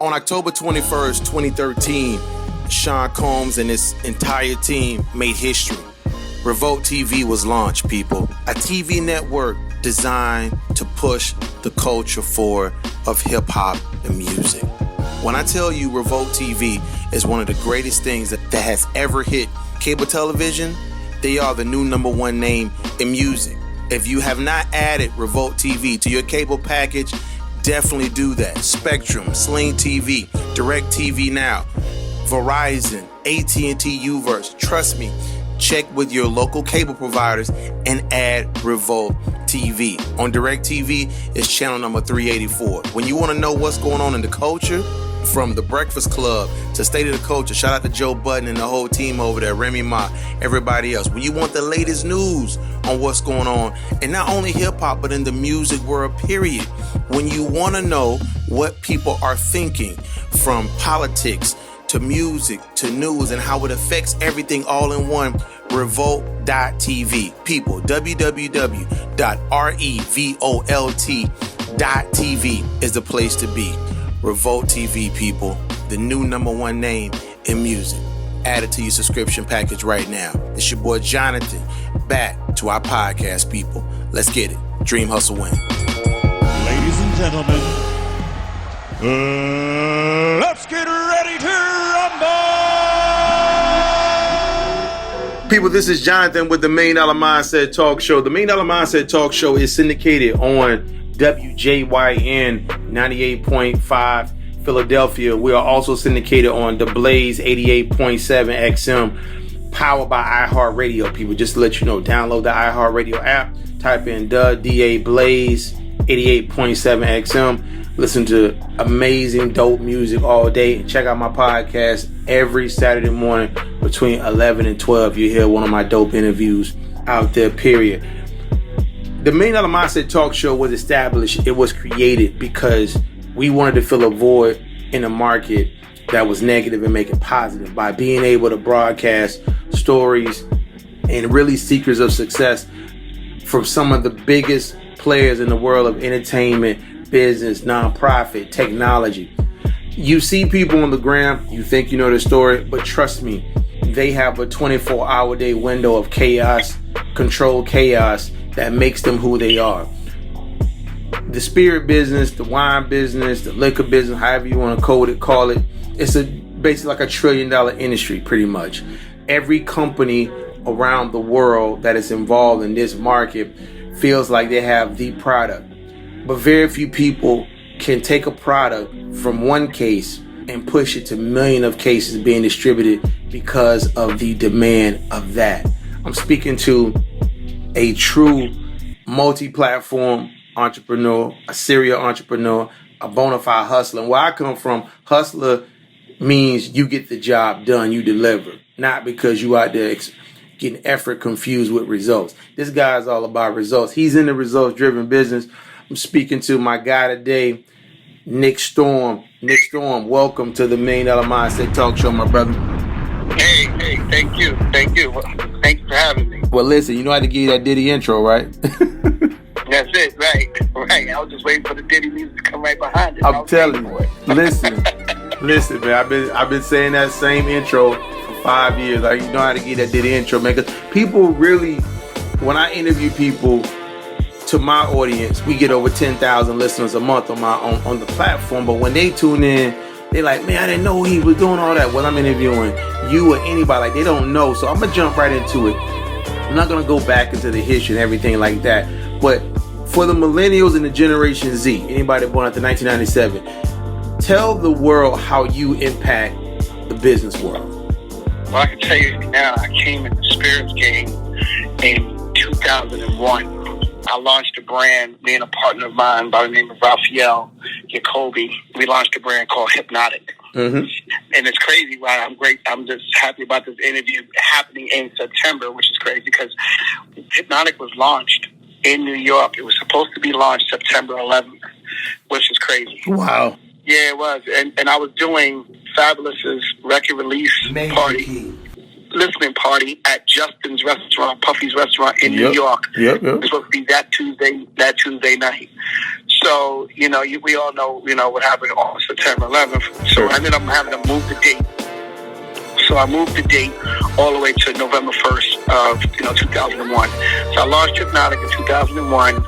On October 21st, 2013, Sean Combs and his entire team made history. Revolt TV was launched, people. A TV network designed to push the culture forward of hip-hop and music. When I tell you Revolt TV is one of the greatest things that has ever hit cable television, they are the new number one name in music. If you have not added Revolt TV to your cable package, definitely do that. Spectrum, Sling TV, DirecTV Now, Verizon, AT&T Uverse. Trust me, check with your local cable providers and add Revolt TV. On DirecTV, it's channel number 384. When you want to know what's going on in the culture, from The Breakfast Club to State of the Culture, shout out to Joe Budden and the whole team over there, Remy Ma, everybody else. When you want the latest news on what's going on, and not only hip-hop, but in the music world, period. When you want to know what people are thinking, from politics to music to news and how it affects everything all in one, Revolt.tv. People, www.revolt.tv is the place to be. Revolt TV, people, the new number one name in music. Add it to your subscription package right now. It's your boy Jonathan, back to our podcast, people. Let's get it. Dream, hustle, win. Ladies and gentlemen, let's get ready to rumble! People, this is Jonathan with the $1 Million Mindset Talk Show. The $1 Million Mindset Talk Show is syndicated on WJYN 98.5 Philadelphia. We are also syndicated on The Blaze 88.7 XM, powered by iHeartRadio. People, just to let you know, download the iHeartRadio app, type in DA Blaze 88.7 XM. Listen to amazing, dope music all day. Check out my podcast every Saturday morning between 11 and 12. You hear one of my dope interviews out there, period. The $1 Million Mindset Talk Show was established. It was created because we wanted to fill a void in a market that was negative and make it positive by being able to broadcast stories and really secrets of success from some of the biggest players in the world of entertainment, business, nonprofit, technology. You see people on the gram, you think you know the story, but trust me, they have a 24-hour day window of chaos, controlled chaos, that makes them who they are. The spirit business, the wine business, the liquor business, however you want to call it, it's basically like $1 trillion industry, pretty much. Every company around the world that is involved in this market feels like they have the product. But very few people can take a product from one case and push it to millions of cases being distributed because of the demand of that. I'm speaking to a true multi-platform entrepreneur, a serial entrepreneur, a bona fide hustler. And where I come from, hustler means you get the job done, you deliver, not because you out there getting effort confused with results. This guy's all about results. He's in the results-driven business. I'm speaking to my guy today, Nick Storm. Nick Storm, welcome to the $1 Million Mindset Talk Show, my brother. Hey, thank you. Thank you for having me. Well, listen, you know how to give you that Diddy intro, right? That's it, right. I was just waiting for the Diddy music to come right behind it. I'm telling you. Listen, man. I've been saying that same intro for 5 years. Like, you know how to get that Diddy intro, man. Because people really, when I interview people, to my audience, we get over 10,000 listeners a month on the platform. But when they tune in, they're like, man, I didn't know he was doing all that. When I'm interviewing you or anybody, like, they don't know. So I'm gonna jump right into it. I'm not gonna go back into the history and everything like that. But for the millennials and the Generation Z, anybody born after 1997, tell the world how you impact the business world. Well, I can tell you now, I came in the spirits game in 2001. I launched a brand, me and a partner of mine by the name of Raphael Jacoby. We launched a brand called Hypnotic. Mm-hmm. And it's crazy, right? I'm just happy about this interview happening in September, which is crazy because Hypnotic was launched in New York. It was supposed to be launched September 11th, which is crazy. Wow. Yeah, it was. And I was doing Fabulous's record release listening party at Justin's restaurant, Puffy's restaurant in New York. Yep. It was supposed to be that Tuesday night. So So, we all know, what happened on September 11th. So I ended up having to move the date. So I moved the date all the way to November 1st of 2001. So I launched Hypnotic in 2001, and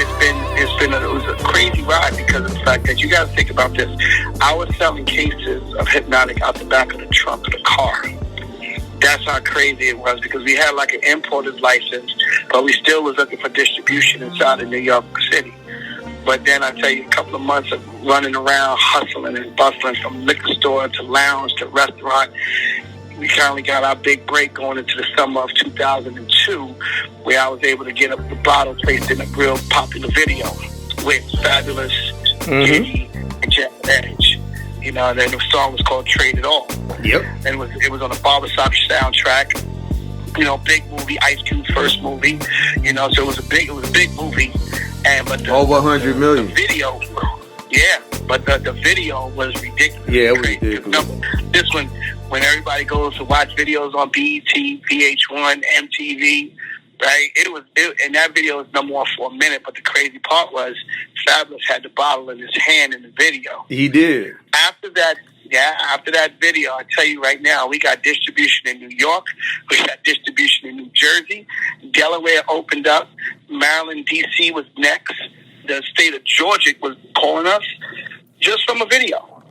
it was a crazy ride because of the fact that you got to think about this. I was selling cases of Hypnotic out the back of the trunk of the car. That's how crazy it was, because we had like an importer's license, but we still was looking for distribution inside of New York City. But then I tell you, a couple of months of running around, hustling and bustling from liquor store to lounge to restaurant, we finally got our big break going into the summer of 2002, where I was able to get the bottle placed in a real popular video with Fabulous, Giddy, and Jack Edge. And then the song was called Trade It All. Yep. And it was on a barbershop soundtrack. Big movie, Ice Cube's first movie. So it was a big movie. But over 100 million. The video, yeah. But the video was ridiculous. Yeah, it was ridiculous. This one, when everybody goes to watch videos on BET, VH1, MTV, right? And that video was number one for a minute. But the crazy part was, Fabulous had the bottle in his hand in the video. He did. After that video, I tell you right now, we got distribution in New York, we got distribution in New Jersey, Delaware opened up, Maryland, DC was next, the state of Georgia was calling us just from a video.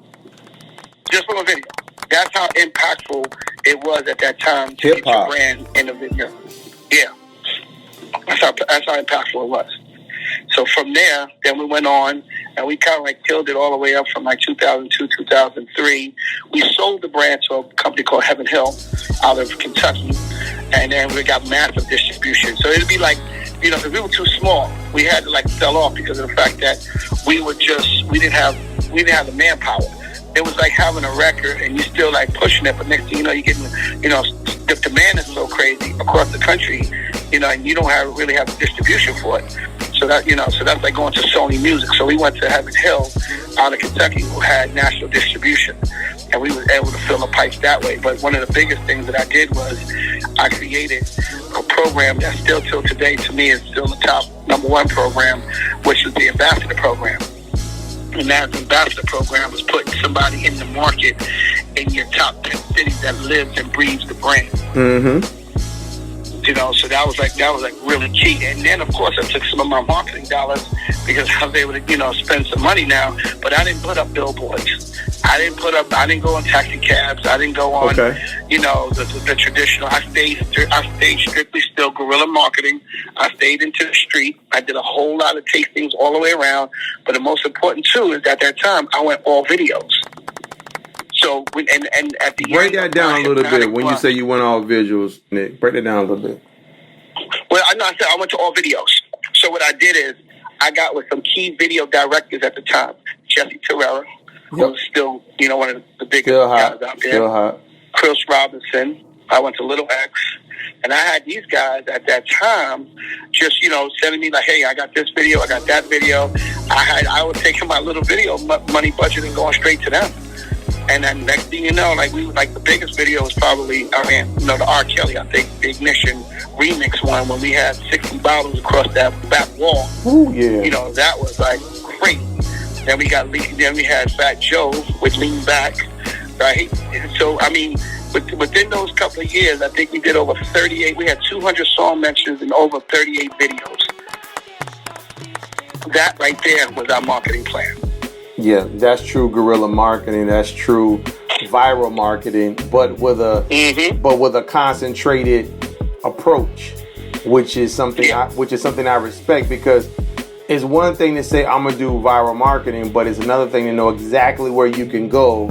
That's how impactful it was at that time to get your brand in a video. Yeah, that's how impactful it was. So from there, then we went on, and we kind of like killed it all the way up from like 2002, 2003. We sold the brand to a company called Heaven Hill out of Kentucky, and then we got massive distribution. So it'd be like, if we were too small, we had to like sell off because of the fact that we didn't have the manpower. It was like having a record and you're still like pushing it, but next thing you know, you're getting, the demand is so crazy across the country, and you don't really have the distribution for it. So that's like going to Sony Music. So we went to Heaven Hill out of Kentucky, who had national distribution, and we were able to fill the pipes that way. But one of the biggest things that I did was I created a program that still till today to me is still the top #1 program, which is the ambassador program. And that ambassador program is putting somebody in the market in your top 10 cities that lives and breathes the brand. Mm-hmm. So that was like really key. And then of course I took some of my marketing dollars because I was able to, spend some money now, but I didn't put up billboards. I didn't go on taxi cabs. I didn't go on, the traditional. I stayed strictly still guerrilla marketing. I stayed into the street. I did a whole lot of tastings all the way around. But the most important too is at that time I went all videos. So and at the break that down a little bit when you say you went all visuals, Nick. Break that down a little bit. Well, I said I went to all videos. So what I did is I got with some key video directors at the time, Jesse Terrera, who was still, one of the biggest guys out there. Still hot. Chris Robinson. I went to Little X. And I had these guys at that time just, sending me like, hey, I got this video, I got that video. I was taking my little video money budget and going straight to them. And then next thing you know, the biggest video was probably, the R. Kelly, I think, the Ignition remix one when we had 60 bottles across that back wall. Ooh, yeah. That was like crazy. Then we had Fat Joe with Lean Back, right? So, within those couple of years, I think we did over 38. We had 200 song mentions and over 38 videos. That right there was our marketing plan. Yeah, that's true guerrilla marketing. That's true viral marketing, but with a concentrated approach, which is something I respect, because it's one thing to say I'm gonna do viral marketing, but it's another thing to know exactly where you can go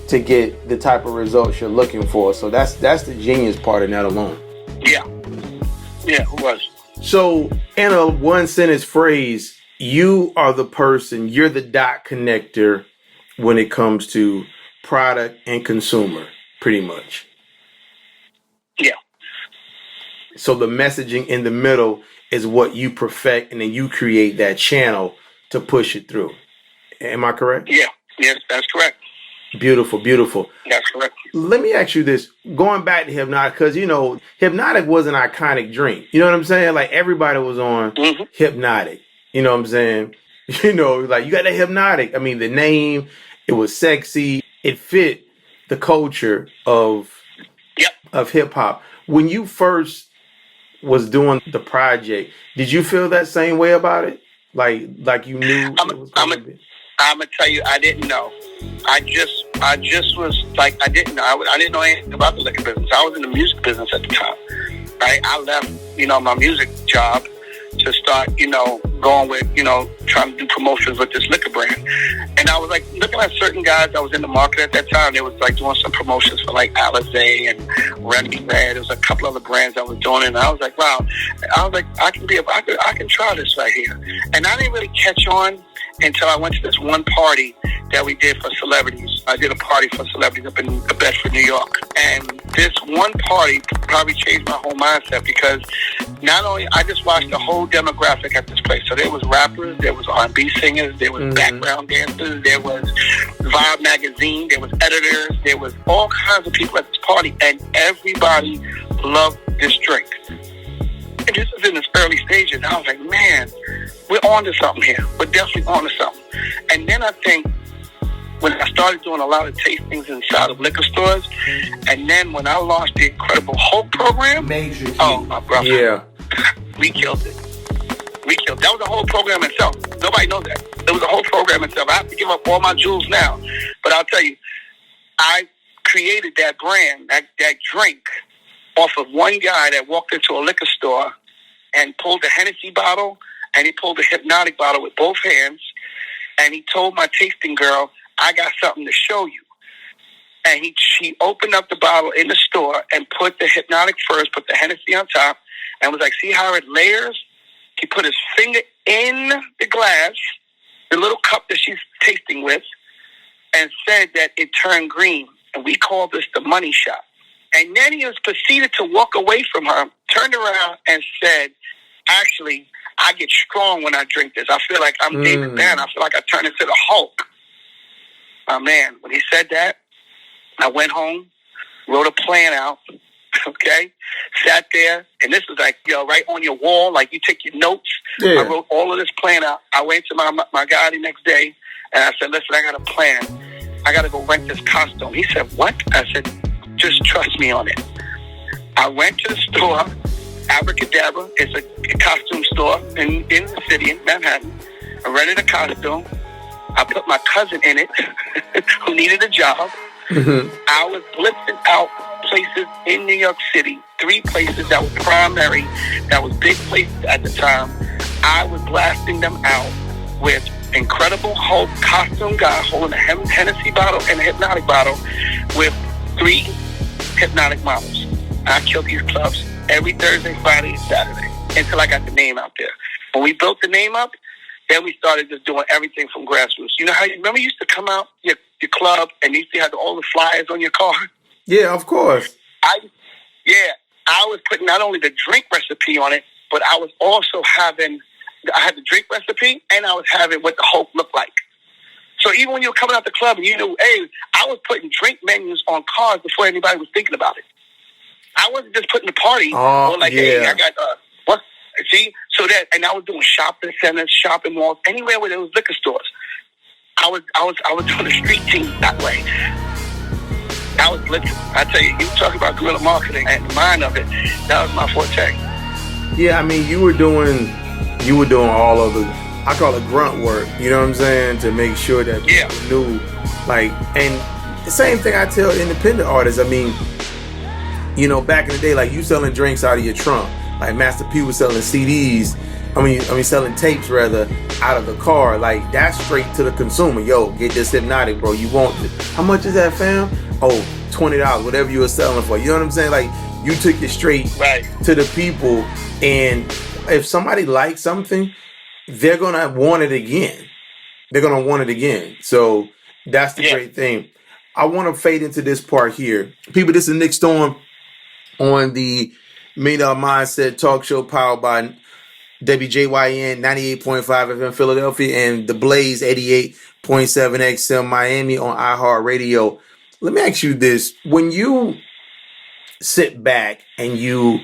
to get the type of results you're looking for. So that's the genius part in that alone. Yeah, it was. So in a one sentence phrase, you are the person, you're the dot connector when it comes to product and consumer, pretty much. Yeah. So the messaging in the middle is what you perfect, and then you create that channel to push it through. Am I correct? Yeah. Yes, that's correct. Beautiful, beautiful. That's correct. Let me ask you this, going back to Hypnotic, because, Hypnotic was an iconic drink. You know what I'm saying? Like everybody was on Hypnotic. You know what I'm saying? You know, like you got that hypnotic. I mean, the name, it was sexy. It fit the culture of Yep. hip hop. When you first was doing the project, did you feel that same way about it? Like you knew it was going to be. I'm gonna tell you, I didn't know. I just was like, I didn't know. I didn't know anything about the liquor business. I was in the music business at the time. Right? I left, my music job to start, going with, trying to do promotions with this liquor brand. And I was like looking at certain guys that was in the market at that time. They was like doing some promotions for like Alizé and Remy Red. There was a couple other brands that was doing it. And I was like, wow. I was like, I can try this right here. And I didn't really catch on until I went to this one party that we did for celebrities. I did a party for celebrities up in Bedford, New York. And this one party probably changed my whole mindset, because not only I just watched the whole demographic at this place. So there was rappers, there was R&B singers, there was background dancers, there was Vibe magazine, there was editors, there was all kinds of people at this party, and everybody loved this drink. And this is in its early stages. I was like, man, we're on to something here. We're definitely on to something. And then I think when I started doing a lot of tastings inside of liquor stores, and then when I launched the Incredible Hulk program, oh, my brother, yeah, we killed it. We killed it. That was a whole program itself. Nobody knows that. It was a whole program itself. I have to give up all my jewels now. But I'll tell you, I created that brand, that drink, off of one guy that walked into a liquor store and pulled the Hennessy bottle, and he pulled the Hypnotic bottle with both hands, and he told my tasting girl, I got something to show you. And she opened up the bottle in the store and put the Hypnotic first, put the Hennessy on top, and was like, see how it layers? He put his finger in the glass, the little cup that she's tasting with, and said that it turned green. And we call this the money shot. And then he was proceeded to walk away from her, turned around and said, actually, I get strong when I drink this. I feel like I'm David Banner. I feel like I turn into the Hulk. My man, when he said that, I went home, wrote a plan out, okay? Sat there, and this was like, right on your wall, like you take your notes. Yeah. I wrote all of this plan out. I went to my guy the next day, and I said, listen, I got a plan. I got to go rent this costume. He said, what? I said, just trust me on it. I went to the store, Abracadabra. It's a costume store in the city, in Manhattan. I rented a costume. I put my cousin in it, who needed a job. Mm-hmm. I was blitzing out places in New York City, 3 places that were primary, that was big places at the time. I was blasting them out with Incredible Hulk costume guy holding a Hennessy bottle and a Hypnotic bottle with 3 Hypnotic models. I killed these clubs every Thursday, Friday, and Saturday until I got the name out there. When we built the name up, then we started just doing everything from grassroots. You know how remember you used to come out your club and you used to have all the flyers on your car? Yeah, of course. I was putting not only the drink recipe on it, but I was also I had the drink recipe, and I was having what the Hulk looked like. So even when you were coming out the club and you knew, hey, I was putting drink menus on cars before anybody was thinking about it. I wasn't just putting the party or like, hey, I got what? See, so that, and I was doing shopping centers, shopping malls, anywhere where there was liquor stores. I was doing the street team that way. I was blitzing. I tell you talk about guerrilla marketing and the mind of it. That was my forte. Yeah, I mean, you were doing all of the, I call it grunt work. You know what I'm saying? To make sure that people knew, like, and the same thing I tell independent artists. I mean, back in the day, like you selling drinks out of your trunk, like Master P was selling CDs. I mean selling tapes rather out of the car. Like that's straight to the consumer. Yo, get this Hypnotic, bro. You want it? How much is that, fam? Oh, $20, whatever you were selling for. You know what I'm saying? Like you took it straight to the people. And if somebody likes something, they're gonna want it again. So that's the great thing. I want to fade into this part here. People, this is Nick Storm on the $1 Million Mindset Talk Show powered by WJYN 98.5 FM Philadelphia and The Blaze 88.7 XM Miami on iHeartRadio. Let me ask you this. When you sit back and you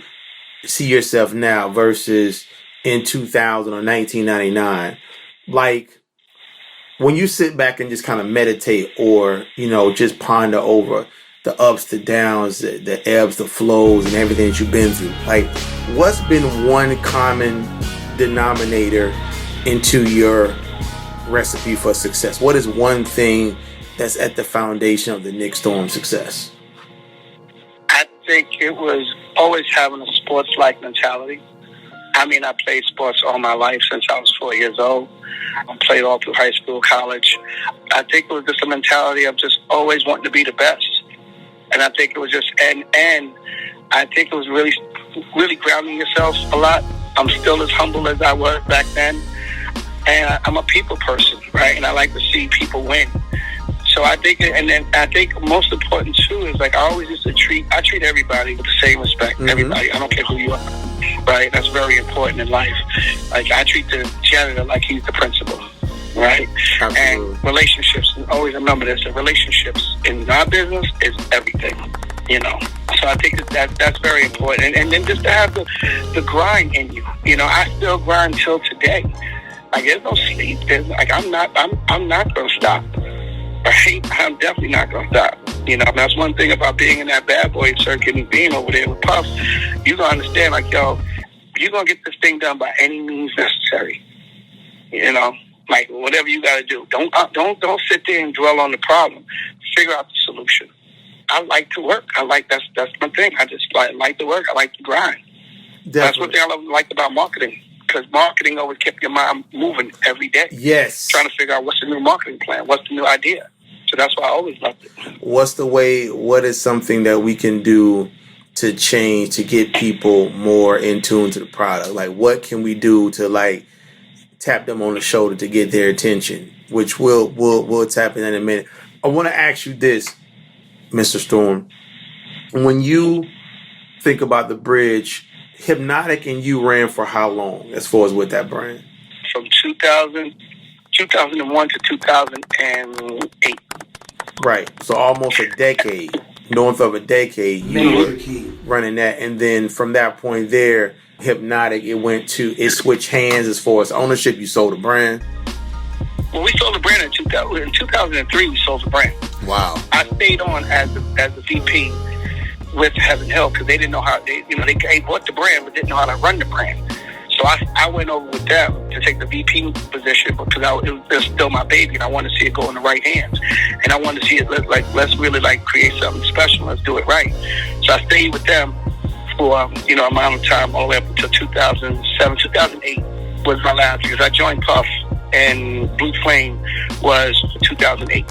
see yourself now versus in 2000 or 1999, like when you sit back and just kind of meditate or, just ponder over the ups, the downs, the ebbs, the flows, and everything that you've been through, like what's been one common denominator into your recipe for success? What is one thing that's at the foundation of the Nick Storm success? I think it was always having a sports-like mentality. I mean, I played sports all my life since I was 4 years old. I played all through high school, college. I think it was just a mentality of just always wanting to be the best. And I think it was just, and I think it was really, really grounding yourself a lot. I'm still as humble as I was back then. And I'm a people person, right? And I like to see people win. So I think, and then I think most important too is like I always used to treat everybody with the same respect. Mm-hmm. Everybody, I don't care who you are, right? That's very important in life. Like I treat the janitor like he's the principal, right? Absolutely. And relationships, always remember this: the relationships in our business is everything, So I think that's very important, and then just to have the grind in you. I still grind till today. Like there's no sleep. I'm not gonna stop. Right? I'm definitely not going to stop. That's one thing about being in that bad boy circuit and being over there with Puff. You're going to understand, like, yo, you're going to get this thing done by any means necessary. Like, whatever you got to do. Don't sit there and dwell on the problem. Figure out the solution. I like to work. That's my thing. I just like to work. I like to grind. Definitely. That's one thing I liked about marketing. Because marketing always kept your mind moving every day. Yes. Trying to figure out what's the new marketing plan, what's the new idea. So that's why I always loved it. What is something that we can do to change, to get people more in tune to the product? Like, what can we do to, like, tap them on the shoulder to get their attention? Which we'll tap in a minute. I want to ask you this, Mr. Storm. When you think about the bridge, Hypnotic and you ran for how long as far as with that brand? From 2001 to 2008. Right. So almost a decade. North of a decade, you were running that. And then from that point there, Hypnotic, it switched hands as far as ownership. You sold the brand. Well, we sold the brand in 2003. We sold the brand. Wow. I stayed on as the VP with Heaven Hill because they didn't know how they bought the brand but didn't know how to run the brand. So I went over with them to take the VP position because it was still my baby and I wanted to see it go in the right hands. And I wanted to see it let's really create something special. Let's do it right. So I stayed with them for amount of time all the way up until 2007, 2008 was my last because I joined Puff and Blue Flame was 2008.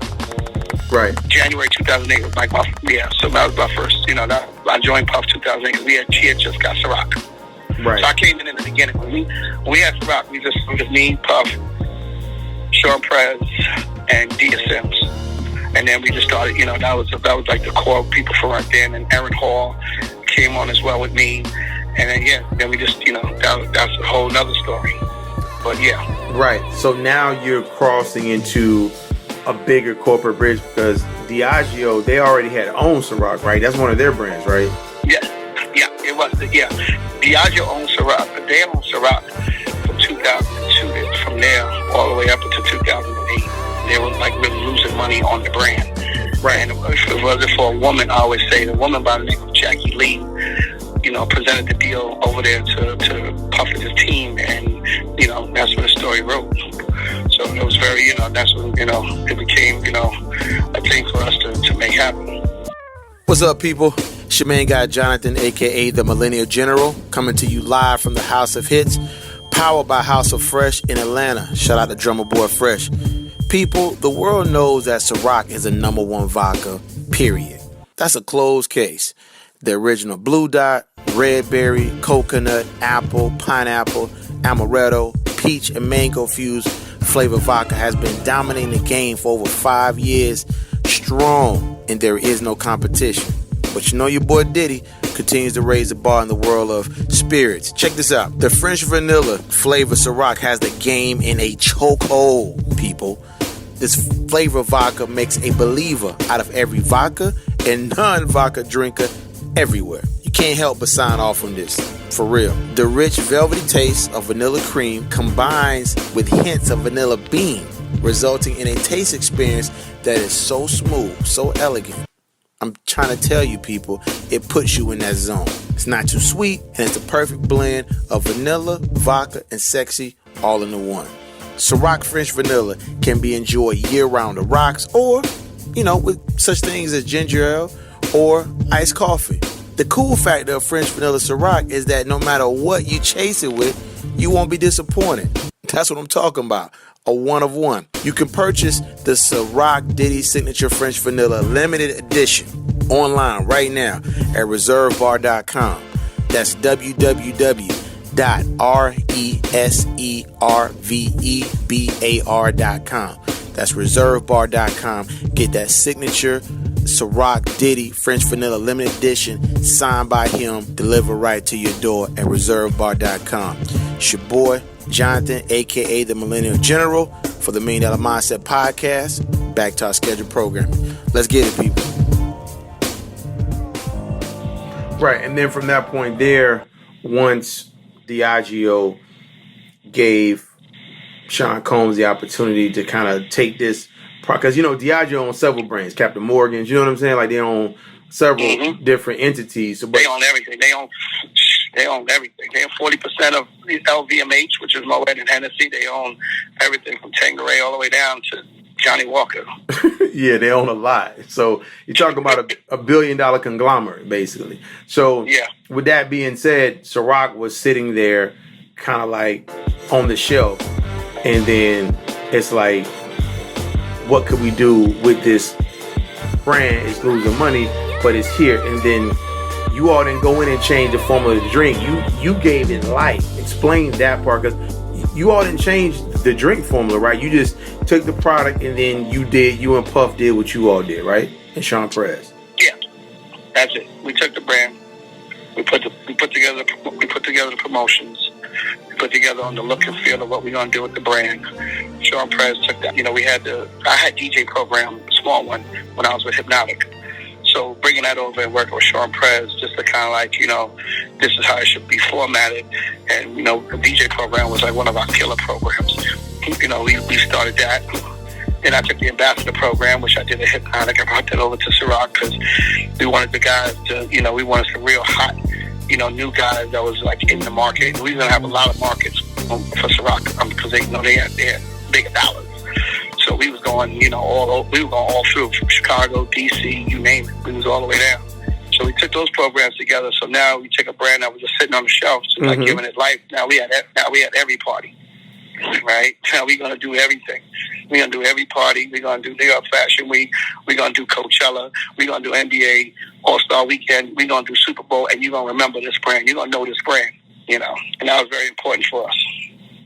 Right. January 2008 was so that was my first, I joined Puff 2008. She had just got Ciroc. Right. So I came in the beginning. When we had Ciroc, we just me, Puff, Sean Prez, and Dia Sims. And then we just started, that was like the core people from right there. And then Aaron Hall came on as well with me. And then we just, that's a whole nother story. But yeah. Right. So now you're crossing into a bigger corporate bridge because Diageo, they already had owned Ciroc, right? That's one of their brands, right? Yeah, it was. Diageo owned Ciroc, but they owned Ciroc from 2002. From there all the way up until 2008, they were really losing money on the brand. Right. And if it wasn't for a woman, I always say the woman by the name of Jackie Lee, presented the deal over there to Puff and his team, and that's when the story wrote. So it was very, that's when, it became, a thing for us to make happen. What's up, people? It's your main guy, Jonathan, a.k.a. the Millennial General, coming to you live from the House of Hits, powered by House of Fresh in Atlanta. Shout out to Drummer Boy Fresh. People, the world knows that Ciroc is a #1 vodka, period. That's a closed case. The original Blue Dot, Red Berry, Coconut, Apple, Pineapple, Amaretto, Peach, and Mango fused flavor vodka has been dominating the game for over 5 years strong, and there is no competition. But your boy Diddy continues to raise the bar in the world of spirits. Check this out. The French vanilla flavor Ciroc has the game in a chokehold, people. This flavor vodka makes a believer out of every vodka and non-vodka drinker everywhere. You can't help but sign off on this. For real. The rich velvety taste of vanilla cream combines with hints of vanilla bean, resulting in a taste experience that is so smooth, so elegant. I'm trying to tell you people, it puts you in that zone. It's not too sweet, and it's the perfect blend of vanilla, vodka, and sexy all into one. Ciroc French Vanilla can be enjoyed year-round on rocks or, with such things as ginger ale or iced coffee. The cool factor of French Vanilla Ciroc is that no matter what you chase it with, you won't be disappointed. That's what I'm talking about. A one of one. You can purchase the Ciroc Diddy Signature French Vanilla Limited Edition online right now at reservebar.com. That's www.reservebar.com. That's reservebar.com. Get that signature Ciroc Diddy French Vanilla Limited Edition signed by him, delivered right to your door at reservebar.com. It's your boy Jonathan, aka the Millennial General, for the $1 Million Mindset Podcast. Back to our scheduled programming. Let's get it, people. Right, and then from that point there, once Diageo gave Sean Combs the opportunity to kind of take this, because Diageo owns several brands, Captain Morgan's, you know what I'm saying? Like they own several different entities. So, they own everything. They own everything. They own 40% of LVMH, which is Moet and Hennessy. They own everything from Tanqueray all the way down to Johnny Walker. Yeah, they own a lot. So you're talking about a $1 billion conglomerate, basically. So with that being said, Ciroc was sitting there kind of like on the shelf. And then it's like, what could we do with this brand? It's losing money, but it's here. And then you all didn't go in and change the formula of the drink. You gave it life. Explain that part, because you all didn't change the drink formula, right? You just took the product and then you and Puff did what you all did, right? And Sean Perez. Yeah, that's it. We took the brand. We put together the promotions. We put together on the look and feel of what we're gonna do with the brand. Sean Perez took that. I had DJ program, a small one, when I was with Hypnotic. So bringing that over and working with Sean Perez, just to kind of like, this is how it should be formatted. And, the DJ program was like one of our killer programs. We started that. Then I took the ambassador program, which I did at Hypnotic. I brought that over to Ciroc because we wanted the guys to, we wanted some real hot, new guys that was like in the market. We were going to have a lot of markets for Ciroc because they had big dollars. So we was going, all through, from Chicago, DC, you name it. We was all the way down. So we took those programs together. So now we take a brand that was just sitting on the shelf, just like giving it life. Now we had every party, right? Now we're gonna do everything. We're gonna do every party. We're gonna do New York Fashion Week. We're gonna do Coachella. We're gonna do NBA All-Star Weekend. We're gonna do Super Bowl, and you're gonna remember this brand. You're gonna know this brand, and that was very important for us.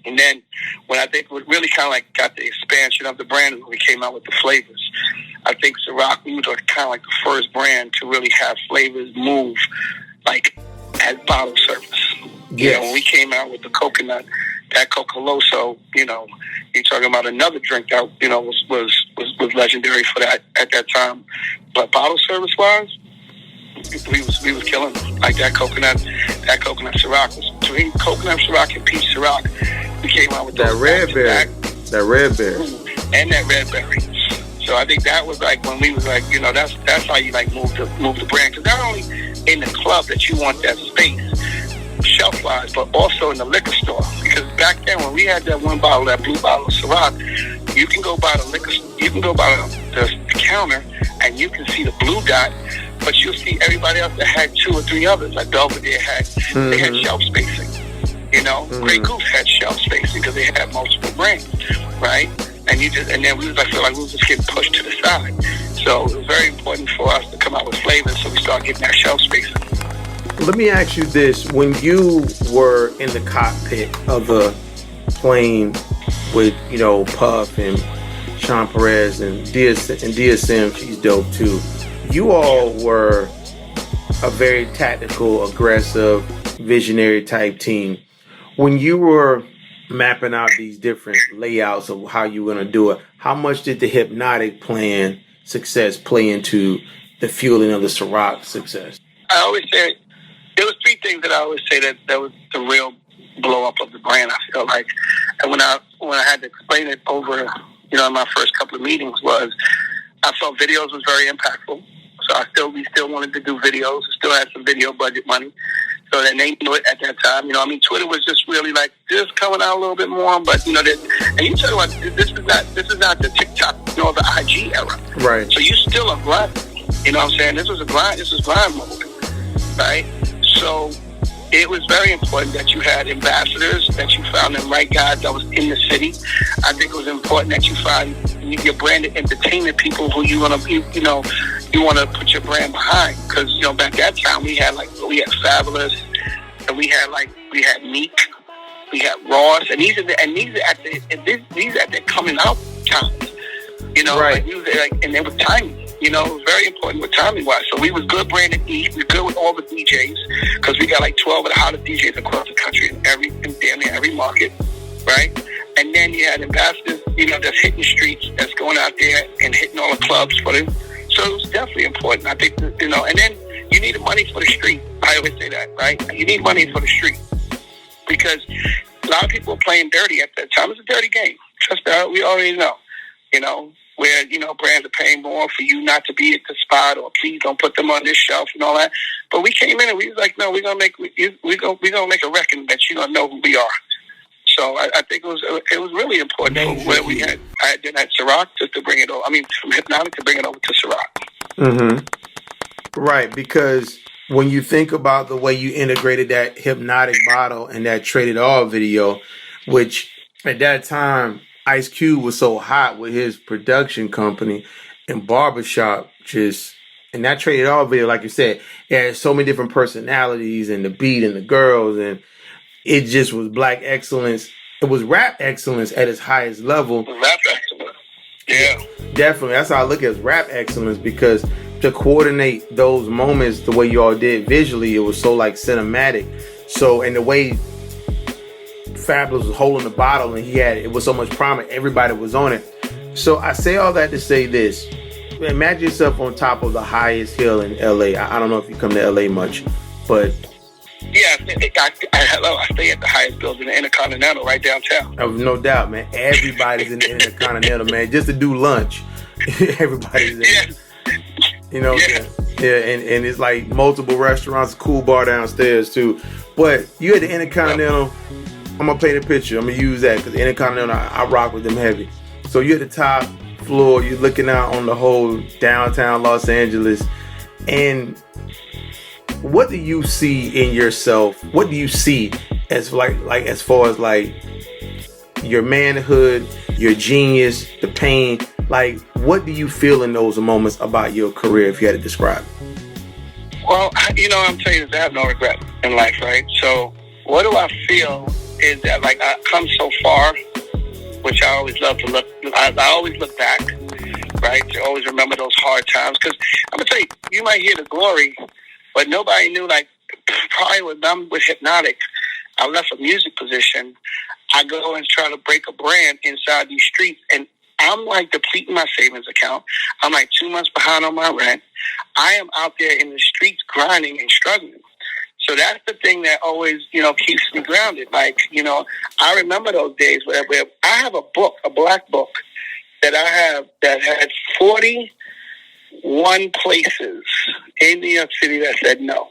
And then when I think we really kind of like got the expansion of the brand, when we came out with the flavors, I think Ciroc, we were kind of like the first brand to really have flavors move like as bottle service. Yes. When we came out with the coconut, that Cocoloso, you're talking about another drink that was legendary for that at that time. But bottle service wise, we was killing them. Like that coconut Ciroc was between coconut Ciroc and peach Ciroc. We came out with that red berry, and that red berry. So I think that was like when we was like, that's how you like move the brand. Because not only in the club that you want that space, shelf wise, but also in the liquor store. Because back then when we had that one bottle, that blue bottle of Ciroc, you can go by the counter and you can see the blue dot, but you'll see everybody else that had 2 or 3 others. Like Belvedere they had shelf spacing. Grey Goose had shelf spacing because they had multiple brands, right? And then we feel like we was just getting pushed to the side. So it was very important for us to come out with flavors, so we started getting that shelf spacing. Let me ask you this: when you were in the cockpit of the plane with Puff and Sean Perez and DSM, she's dope too. You all were a very tactical, aggressive, visionary type team. When you were mapping out these different layouts of how you were going to do it, how much did the Hypnotic plan success play into the fueling of the Ciroc success? I always say there was 3 things that I always say that was the real blow up of the brand. I feel like, and when I had to explain it over, in my first couple of meetings, was I felt videos was very impactful. So we still wanted to do videos. We still had some video budget money. So then they knew it at that time. Twitter was just really like just coming out a little bit more. But and you talk about this is not the TikTok, the IG era. Right. So you still a grind. You know what I'm saying? This was grind mode, right? So it was very important that you had ambassadors, that you found the right guys that was in the city. I think it was important that you find your branded entertainment people who you want to put your brand behind. Because back that time we had Fabulous, and we had Meek, we had Ross, and these are at the coming out times. Right. And they were timing. It was very important with timing wise. So we was good branded E. We were good with all the DJs because we got 12 of the hottest DJs across the country in damn near every market, right? And then you had ambassadors, that's hitting the streets, that's going out there and hitting all the clubs for them. So it was definitely important. I think, and then you needed money for the street. I always say that, right? You need money for the street because a lot of people were playing dirty at that time. It's a dirty game. Trust me, we already know, where, brands are paying more for you not to be at the spot, or please don't put them on this shelf and all that. But we came in and we was like, no, we're gonna make a record that you don't know who we are. So I think it was really important for where we had. I did at Ciroc just to bring it over. From Hypnotic to bring it over to Ciroc. Mm-hmm. Right, because when you think about the way you integrated that Hypnotic bottle and that Traded All video, which at that time Ice Cube was so hot with his production company and barbershop, and that Traded All video, like you said, it had so many different personalities and the beat and the girls, and it just was black excellence. It was rap excellence at its highest level. Rap excellence. Yeah. Definitely. That's how I look at it, as rap excellence, because to coordinate those moments the way y'all did visually, it was so cinematic. So, and the way Fabulous was holding the bottle and it was so much prominent, everybody was on it. So I say all that to say this. Imagine yourself on top of the highest hill in LA. I don't know if you come to LA much, but yeah, I stay at the highest building, the Intercontinental, right downtown. No doubt, man. Everybody's in the Intercontinental, man. Just to do lunch, everybody's there. Yeah, and it's like multiple restaurants, a cool bar downstairs too. But you at the Intercontinental. I'm gonna paint a picture. I'm gonna use that because Intercontinental, I rock with them heavy. So you're at the top floor. You're looking out on the whole downtown Los Angeles, and what do you see in yourself? What do you see as as far as your manhood, your genius, the pain? What do you feel in those moments about your career, if you had to describe it? Well, I'm telling you, I have no regret in life, right? So what do I feel is that I come so far, which I always love to look. I always look back, right? To always remember those hard times. Because I'm gonna tell you, you might hear the glory, but nobody knew. Probably when I'm with Hypnotic, I left a music position. I go and try to break a brand inside these streets, and I'm depleting my savings account. I'm 2 months behind on my rent. I am out there in the streets grinding and struggling. So that's the thing that always, keeps me grounded. I remember those days where I have a book, a black book, that I have that had 41 places in New York City that said no.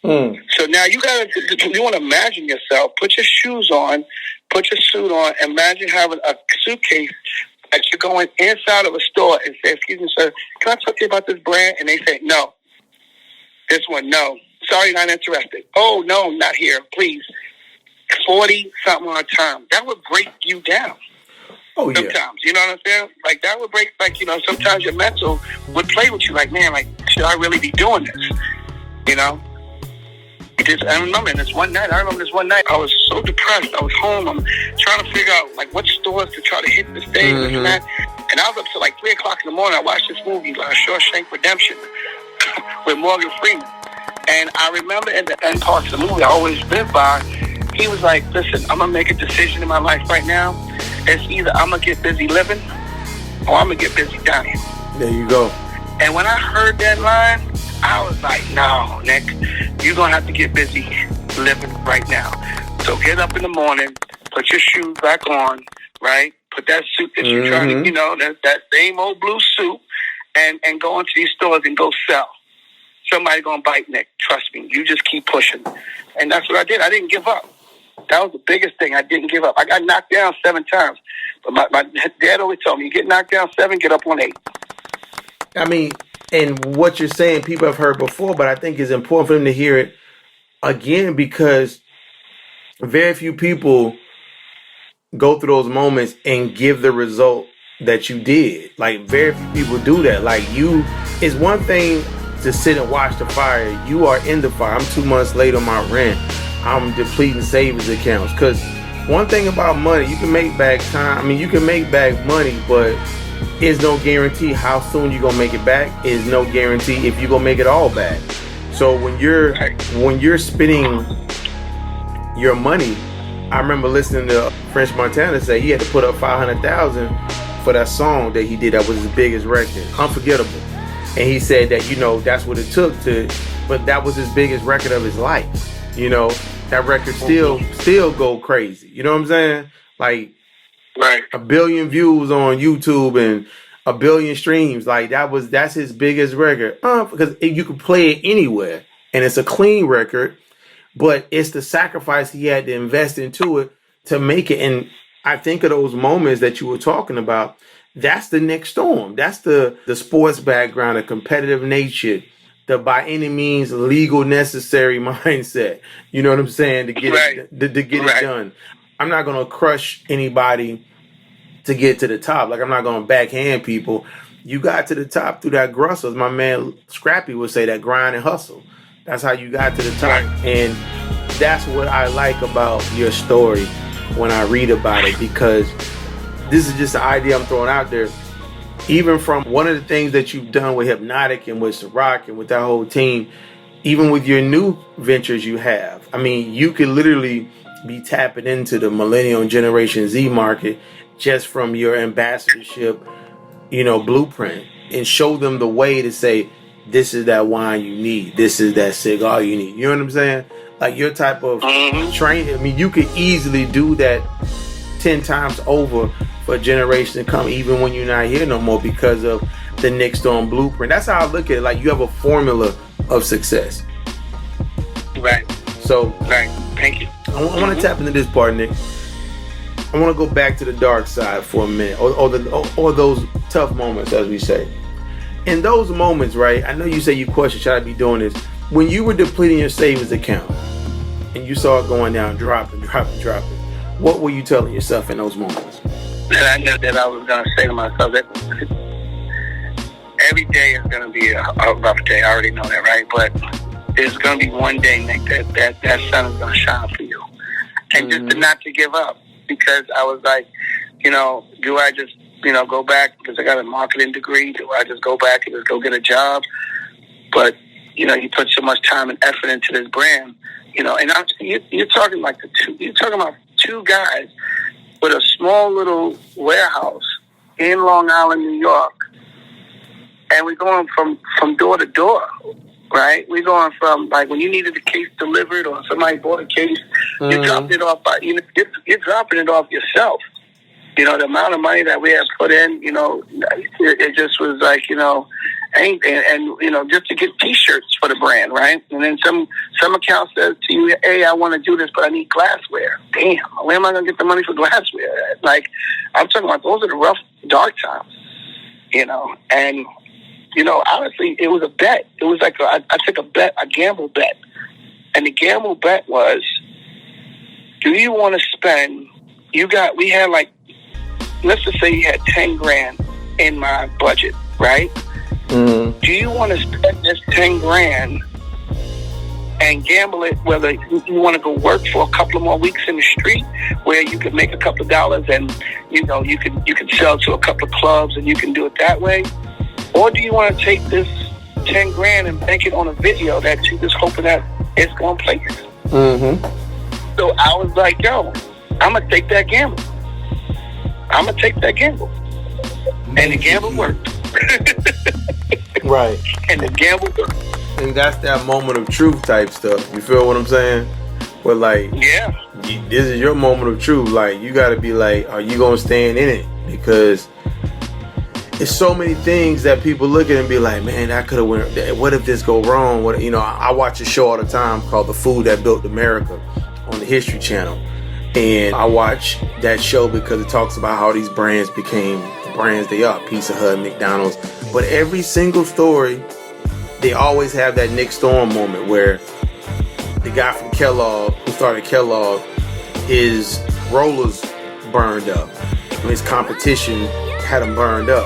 Mm. So now you want to imagine yourself, put your shoes on, put your suit on, imagine having a suitcase that you're going inside of a store and say, excuse me, sir, can I talk to you about this brand? And they say, no. This one, no. Sorry, not interested. Oh, no, not here. Please. 40-something on time. That would break you down. Oh, yeah. Sometimes, you know what I'm saying? That would break, sometimes your mental would play with you. Man, should I really be doing this? I remember this one night, I was so depressed. I was home. I'm trying to figure out, what stores to try to hit this day, this and that. And I was up to 3 o'clock in the morning. I watched this movie, Shawshank Redemption, with Morgan Freeman. And I remember in the end parts of the movie I always lived by, he was like, listen, I'm going to make a decision in my life right now. It's either I'm going to get busy living or I'm going to get busy dying. There you go. And when I heard that line, I was like, no, Nick, you're going to have to get busy living right now. So get up in the morning, put your shoes back on, right? Put that suit that you're trying to, that same old blue suit, and go into these stores and go sell. Somebody gonna bite, Nick. Trust me. You just keep pushing. And that's what I did. I didn't give up. That was the biggest thing. I didn't give up. I got knocked down 7 times. But my dad always told me, you get knocked down 7, get up on 8. I mean, and what you're saying, people have heard before, but I think it's important for them to hear it again, because very few people go through those moments and give the result that you did. Like, very few people do that. Like, it's one thing to sit and watch the fire. You are in the fire. I'm 2 months late on my rent. I'm depleting savings accounts. Because one thing about money, you can make back time. I mean, you can make back money, but it's no guarantee how soon you're gonna make it back. Is no guarantee if you're gonna make it all back. So when you're spending your money, I remember listening to French Montana say he had to put up $500,000 for that song that he did. That was his biggest record, Unforgettable. And he said that, that's what it took but that was his biggest record of his life. That record still go crazy. You know what I'm saying? Like, right, 1 billion views on YouTube and 1 billion streams. Like, that's his biggest record. Because you can play it anywhere, and it's a clean record, but it's the sacrifice he had to invest into it to make it. And I think of those moments that you were talking about. That's the Nick Storm. That's the sports background, the competitive nature, the by any means legal necessary mindset. You know what I'm saying? To get it done. I'm not gonna crush anybody to get to the top. Like, I'm not gonna backhand people. You got to the top through that grustle. As my man Scrappy would say, that grind and hustle. That's how you got to the top. And that's what I like about your story when I read about it, because this is just the idea I'm throwing out there. Even from one of the things that you've done with Hypnotic and with Ciroc and with that whole team, even with your new ventures you have, I mean, you could literally be tapping into the Millennial and Generation Z market just from your ambassadorship, blueprint, and show them the way to say, this is that wine you need. This is that cigar you need. You know what I'm saying? Like, your type of training. I mean, you could easily do that 10 times over for a generation to come, even when you're not here no more, because of the Nick Storm blueprint. That's how I look at it. Like, you have a formula of success. Right. So, right. Thank you. I want to tap into this part, Nick. I want to go back to the dark side for a minute, or those tough moments, as we say. In those moments, right? I know you say you question, should I be doing this? When you were depleting your savings account and you saw it going down, dropping, what were you telling yourself in those moments? And I knew that I was going to say to myself that every day is going to be a rough day. I already know that, right? But there's going to be one day, Nick, that sun is going to shine for you. And just not to give up, because I was like, do I just, go back because I got a marketing degree? Do I just go back and just go get a job? But, you put so much time and effort into this brand, and you're talking like you're talking about 2 guys with a small little warehouse in Long Island, New York. And we're going from door to door, right? We're going from, like, when you needed a case delivered or somebody bought a case, you're dropping it off you're dropping it off yourself. The amount of money that we had put in, it just was like, and just to get T-shirts for the brand, right? And then some account says to you, hey, I want to do this, but I need glassware. Damn, where am I going to get the money for glassware? Like, I'm talking about, those are the rough, dark times, and, honestly, it was a bet. It was like, I took a bet, a gamble bet. And the gamble bet was, do you want to spend, we had like, let's just say you had 10 grand in my budget, right? Do you want to spend this 10 grand and gamble it, whether you want to go work for a couple of more weeks in the street where you can make a couple of dollars and, you can sell to a couple of clubs and you can do it that way? Or do you want to take this 10 grand and bank it on a video that you're just hoping that it's going to place? So I was like, yo, I'm going to take that gamble. And the gamble worked. Right. And the gamble worked. And that's that moment of truth type stuff. You feel what I'm saying? But like, Yeah. this is your moment of truth. Like, you got to be like, are you gonna stand in it? Because it's so many things that people look at and be like, man, that could have went. What if this go wrong? What, you know, I watch a show all the time called The Food That Built America on the History Channel, and I watch that show because it talks about how these brands became the brands they are, Pizza Hut, McDonald's. But every single story, they always have that Nick Storm moment where the guy from Kellogg, who started Kellogg, his rollers burned up. His competition had him burned up.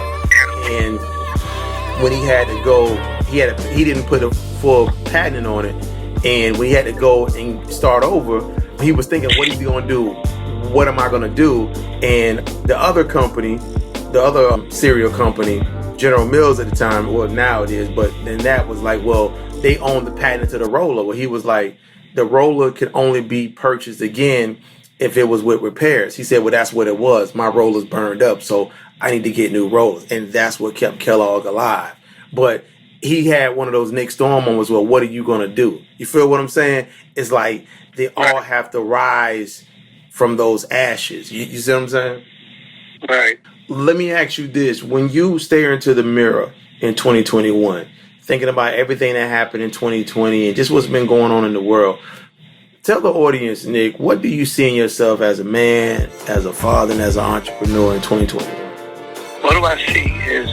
And when he had to go, he didn't put a full patent on it. And when he had to go and start over, he was thinking, what is he going to do? What am I going to do? And the other company, the other cereal company, General Mills at the time, well, now it is, but then that was like, well, they own the patent to the roller. Well, he was like, the roller could only be purchased again if it was with repairs. He said, well, that's what it was. My roller's burned up, so I need to get new rollers. And that's what kept Kellogg alive. But he had one of those Nick Storm moments, well, what are you going to do? You feel what I'm saying? It's like they all have to rise from those ashes. You see what I'm saying? Right. Let me ask you this. When you stare into the mirror in 2021, thinking about everything that happened in 2020 and just what's been going on in the world, tell the audience, Nick, what do you see in yourself as a man, as a father, and as an entrepreneur in 2021? What do I see is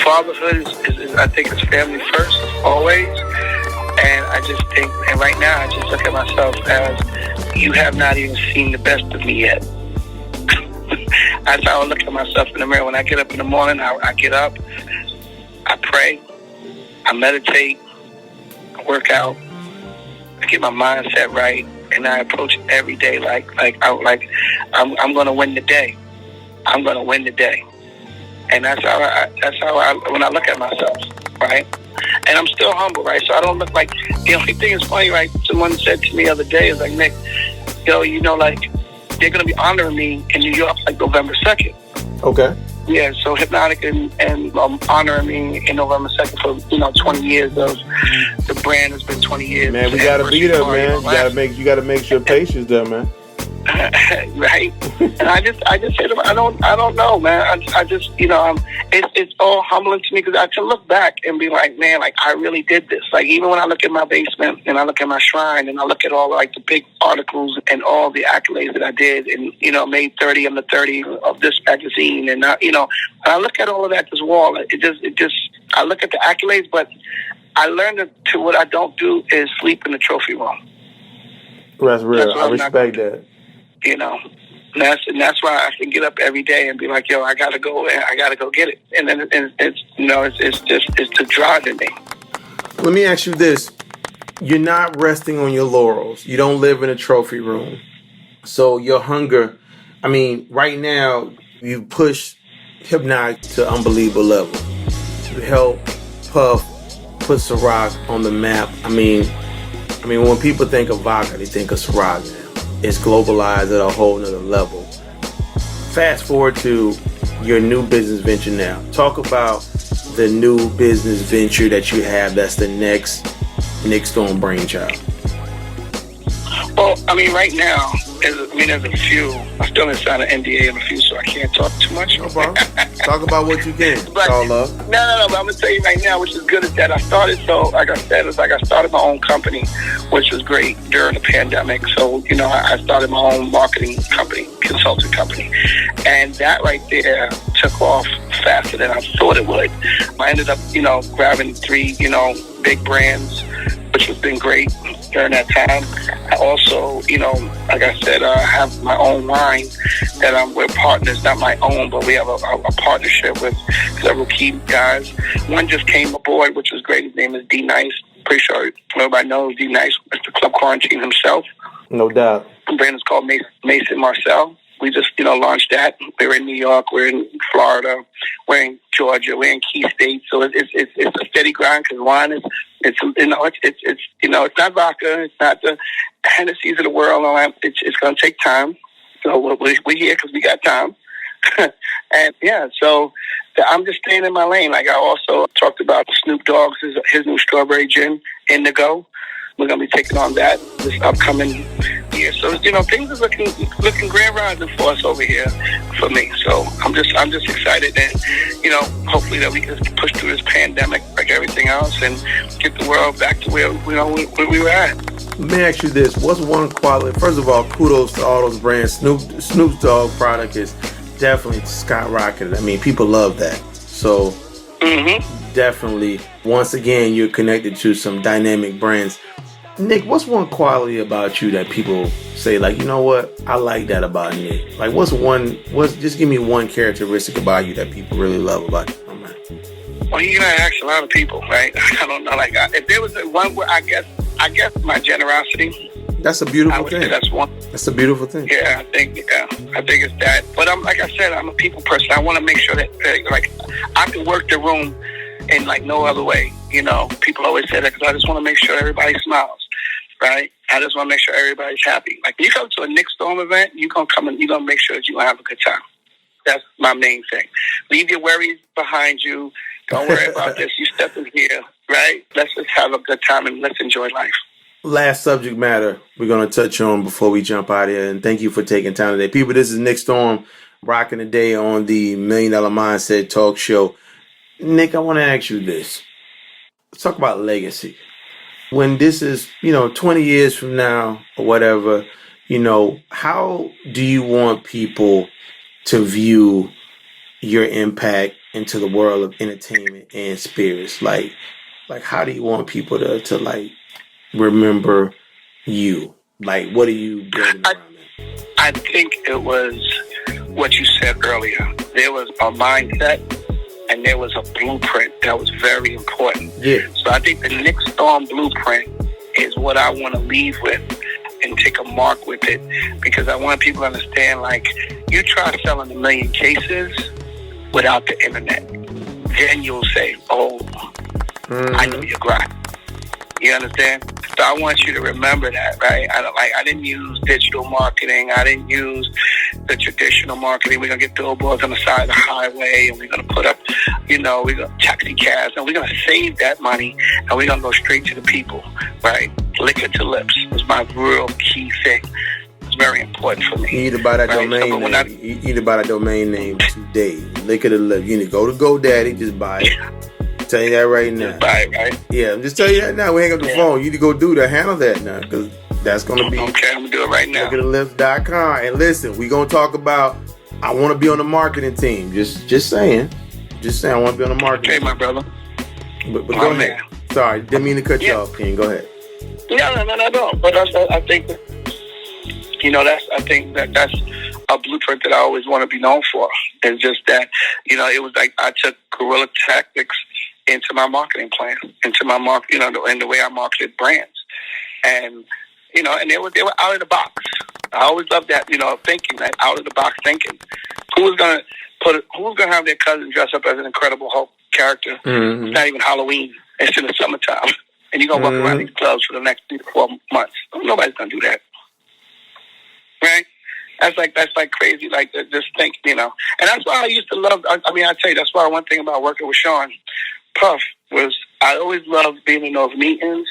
fatherhood is I think it's family first, always. And I just think, and right now I just look at myself as, you have not even seen the best of me yet. That's how I look at myself in the mirror. When I get up in the morning, I get up, I pray, I meditate, I work out, I get my mindset right, and I approach every day like I'm going to win the day. I'm going to win the day, and that's how I when I look at myself, right. And I'm still humble, right. So I don't look like, the only thing is funny, right. Someone said to me the other day, is like, Nick, like they're going to be honoring me in New York like November 2nd. Okay. Yeah, so Hypnotic and honoring me in November 2nd for 20 years of the brand has been 20 years. Man, we gotta be there, man. You gotta make sure patience there, man. Right? And I just hit him. I don't know, man. I just it's all humbling to me because I can look back and be like, man, like I really did this. Like even when I look at my basement and I look at my shrine and I look at all like the big articles and all the accolades that I did and made 30 under 30 of this magazine and I look at all of that, this wall. It just I look at the accolades, but I learned to what I don't do is sleep in the trophy room. That's real. I respect that. And that's why I can get up every day and be like, yo, I gotta go get it. And then it's the drive in me. Let me ask you this. You're not resting on your laurels. You don't live in a trophy room. So your hunger, right now you push Hypnotic to unbelievable level. You help Puff put Ciroc on the map. When people think of vodka, they think of Ciroc now. It's globalized at a whole nother level. Fast forward to your new business venture now. Talk about the new business venture that you have that's the next Nick Storm brainchild. Well, right now, there's a few. I'm still inside an NDA on a few, so I can't talk too much. No problem. Talk about what you can. It's all love. No, but I'm going to tell you right now, which is good, is that I started my own company, which was great during the pandemic. So, I started my own marketing company, consulting company. And that right there took off faster than I thought it would. I ended up, grabbing 3, big brands, which has been great during that time. I also, like I said, I have my own line that we're partners, not my own, but we have a partnership with several key guys. One just came aboard, which was great. His name is D Nice. Pretty sure everybody knows D Nice, Mr. Club Quarantine himself. No doubt. The brand is called Mason Marcel. We just, launched that. We're in New York. We're in Florida. We're in Georgia. We're in key states. So it's a steady grind because wine is, it's not vodka. It's not the Hennessy's of the world. It's going to take time. So we're here because we got time. And yeah, so I'm just staying in my lane. Like I also talked about Snoop Dogg's his new strawberry gin, Indigo. We're going to be taking on that this upcoming year. So, you know, things are looking grand rising for us over here for me. So I'm just excited that, you know, hopefully that we can push through this pandemic like everything else and get the world back to where, you know, where we were at. Let me ask you this. What's one quality? First of all, kudos to all those brands. Snoop Dogg product is definitely skyrocketed. I mean, people love that. So definitely, once again, you're connected to some dynamic brands. Nick, what's one quality about you that people say, like, you know what, I like that about Nick? Like, just give me one characteristic about you that people really love about you. Oh, man. Well, you're gonna ask a lot of people, right? I don't know. Like, if there was one where I guess my generosity. That's a beautiful thing. That's one. That's a beautiful thing. Yeah, I think it's that. But like I said, I'm a people person. I want to make sure that like I can work the room in like no other way. You know, people always say that because I just want to make sure everybody smiles, right? I just want to make sure everybody's happy. Like, you come to a Nick Storm event, you're gonna come and you're gonna make sure that you're gonna have a good time. That's my main thing. Leave your worries behind you. Don't worry about this. You step in here, right? Let's just have a good time and let's enjoy life. Last subject matter we're going to touch on before we jump out of here, and thank you for taking time today. People, this is Nick Storm, rocking the day on the $1 Million Mindset Talk Show. Nick, I want to ask you this. Let's talk about legacy. When this is, 20 years from now or whatever, how do you want people to view your impact into the world of entertainment and spirits? Like how do you want people to like remember you? Like, what are you building around that? I think it was what you said earlier. There was a mindset and there was a blueprint that was very important. Yeah. So I think the Nick Storm blueprint is what I want to leave with and take a mark with it, because I want people to understand, like, you try selling 1 million cases without the internet, then you'll say, oh, I know your grind. You understand? So I want you to remember that, right? I didn't use digital marketing. I didn't use the traditional marketing. We're going to get billboards on the side of the highway, and we're going to put up, we're going to taxi cabs, and we're going to save that money, and we're going to go straight to the people, right? Liquor to lips is my real key thing. It's very important for me. You need to buy that domain name. You need to buy that domain name today. Liquor to lips. You need to go to GoDaddy, just buy it. Tell you that right now. Right, right. Yeah, I'm just telling you that now. We hang up the phone. You need to go do that. Handle that now, because that's going to be. Okay, I'm going to do it right now. LookAtTheLips.com. And listen, we're going to talk about, I want to be on the marketing team. Just saying. I want to be on the marketing team. Okay, my brother. But go ahead. Sorry, didn't mean to cut you off, King. Go ahead. No. But I think that's a blueprint that I always want to be known for. It's just that, it was like I took guerrilla tactics into my marketing plan, into my and the way I marketed brands. And, and they were out of the box. I always loved that, thinking, that out of the box thinking. Who's going to have their cousin dress up as an Incredible Hulk character? It's not even Halloween. It's in the summertime. And you're going to walk around these clubs for the next 3 to 4 months. Nobody's going to do that. Right? That's like crazy, like, just think, And that's why I used to love, I tell you, that's why one thing about working with Sean Puff was I always loved being in those meetings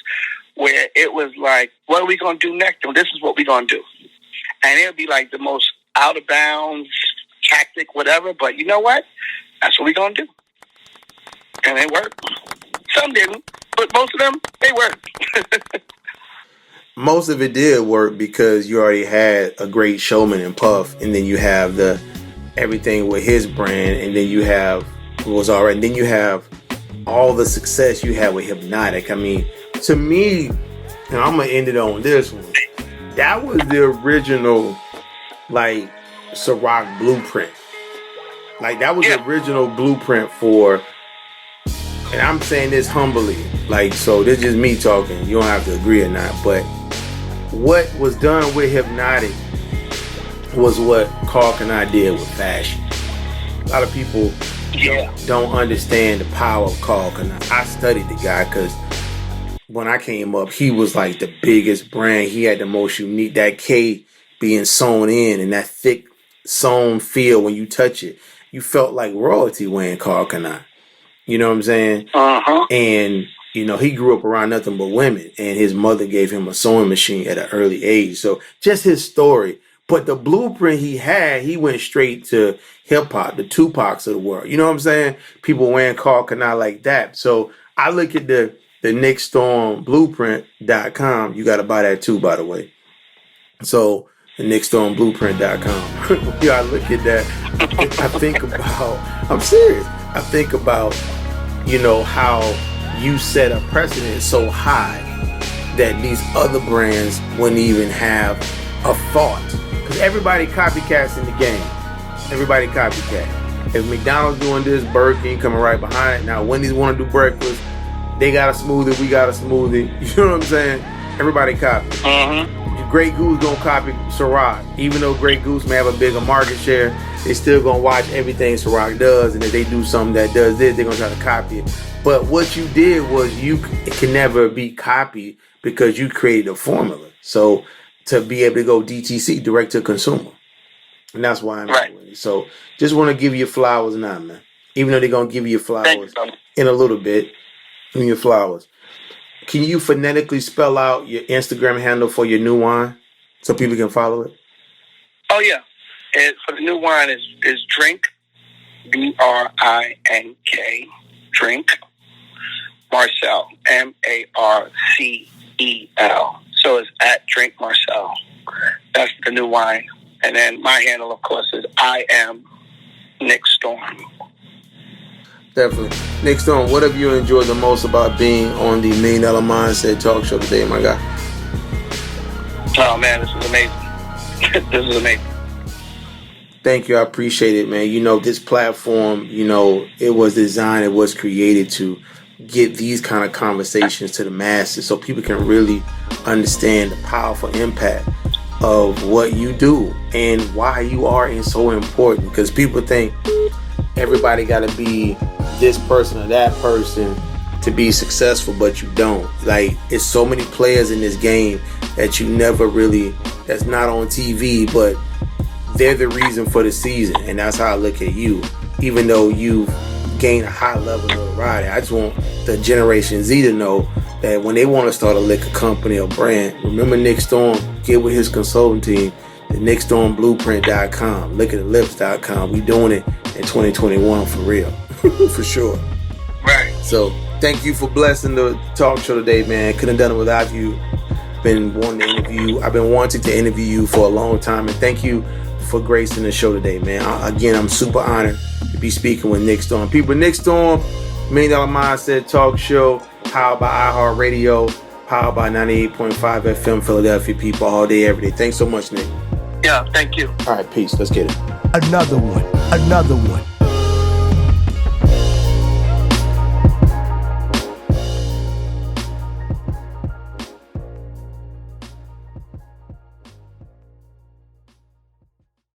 where it was like, what are we going to do next? And this is what we're going to do. And it would be like the most out of bounds tactic, whatever. But you know what? That's what we're going to do. And it worked. Some didn't, but most of them, they worked. Most of it did work because you already had a great showman in Puff, and then you have everything with his brand, and then you have then you have all the success you had with Hypnotic. I mean, to me, and I'm gonna end it on this one. That was the original, like, Ciroc blueprint. Like, that was the original blueprint for. And I'm saying this humbly, like, so this is just me talking. You don't have to agree or not, but what was done with Hypnotic was what Carl and I did with fashion. A lot of people don't understand the power of Carl Kanai. I studied the guy because when I came up, he was like the biggest brand. He had the most unique, that K being sewn in and that thick sewn feel when you touch it. You felt like royalty wearing Carl Kanai. You know what I'm saying? Uh-huh. And, You know, he grew up around nothing but women, and his mother gave him a sewing machine at an early age. So just his story. But the blueprint he had, he went straight to hip hop, the Tupacs of the world. You know what I'm saying? People wearing Carl Canal like that. So I look at the Nick Storm blueprint.com. You got to buy that too, by the way. So the nickstormblueprint.com. Yeah, I look at that. I think about, I'm serious. I think about, you know, how you set a precedent so high that these other brands wouldn't even have a thought. Because everybody copycats in the game. Everybody copycat. If McDonald's doing this, Burger King coming right behind it. Now, Wendy's want to do breakfast. They got a smoothie, we got a smoothie. You know what I'm saying? Everybody copy. Grey Goose gonna copy Ciroc. Even though Grey Goose may have a bigger market share, they still gonna watch everything Ciroc does, and if they do something that does this, they're gonna try to copy it. But what you did was it can never be copied because you created a formula. So to be able to go DTC, direct to consumer. And that's why I'm doing it. So just want to give you flowers now, man. Even though they're gonna give you flowers in a little bit. Give me your flowers. Can you phonetically spell out your Instagram handle for your new wine so people can follow it? Oh, yeah. And for the new wine is Drink, B-R-I-N-K, Drink, Marcel, M-A-R-C-E-L. So it's at Drink Marcel. That's the new wine. And then my handle, of course, is I am Nick Storm. Definitely. Nick Storm, what have you enjoyed the most about being on the $1 Million Mindset Talk Show today, my guy? Oh, man, this is amazing. This is amazing. Thank you. I appreciate it, man. You know, this platform, you know, it was designed, it was created to get these kind of conversations to the masses so people can really understand the powerful impact of what you do and why you are so important. Because people think everybody got to be this person or that person to be successful, but you don't. Like, it's so many players in this game that you never really, that's not on TV, but they're the reason for the season. And that's how I look at you. Even though you've gained a high level of notoriety, I just want the Generation Z to know that when they want to start a liquor company or brand, remember Nick Storm, get with his consulting team, the nickstormblueprint.com, liquorthelips.com. We doing it in 2021 for real. For sure. Right. So thank you for blessing the talk show today, man. Couldn't have done it without you. I've been wanting to interview you for a long time, and thank you for gracing the show today, man. Again, I'm super honored to be speaking with Nick Storm. People, Nick Storm, $1 Million Mindset Talk Show, powered by iHeartRadio, powered by 98.5 FM Philadelphia, people, all day, every day. Thanks so much, Nick. Yeah, thank you. All right, peace. Let's get it. Another one.